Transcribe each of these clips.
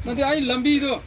nanti ai lambi do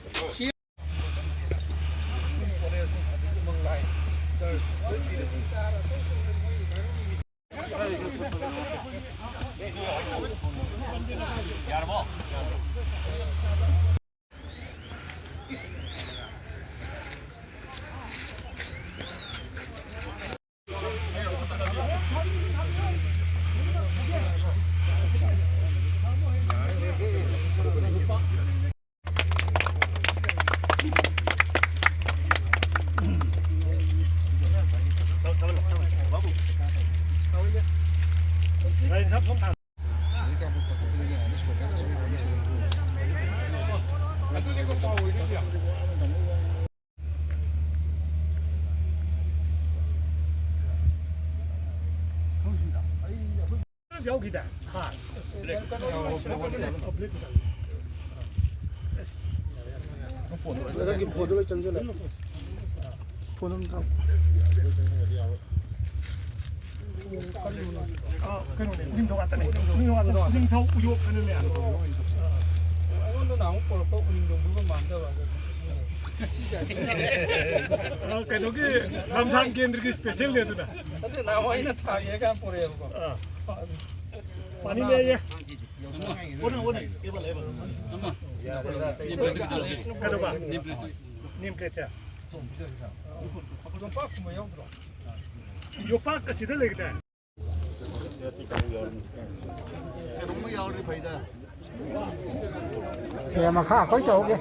여기다. 하. 저기 보도를 전전해 보는 거 님도 갔다네. 님도 갔다. 님도 우욕하는 애야. 이건도 나무 꼴고 우리도 물건 만들어가지고 그게 ramzan केंद्र की स्पेशल दे दूना 근데 나와 있는 다 얘가 보래요 그거 पानी ले आइए कदोबा नीम प्लेट 좀 빠꾸면 여기로 यो पाक का सीधा लगता है kìa mà khá có chỗ kìa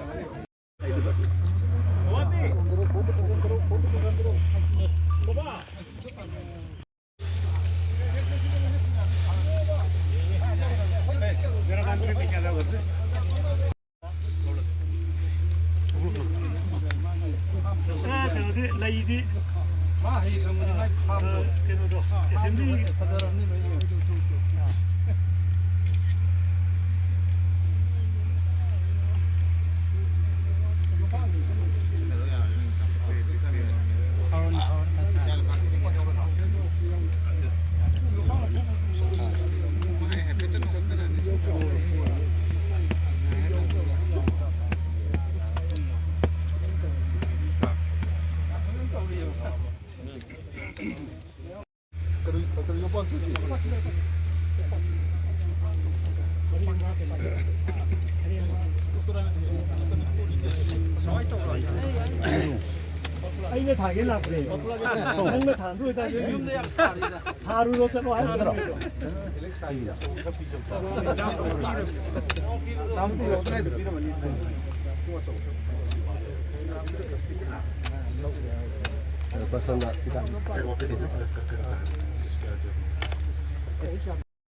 लईदी 아 이 그러면 막 파고 그래도 SMB 이게 다겠나 그래. 정말 단도에다 하루로 짜고 하는 거. pasando kita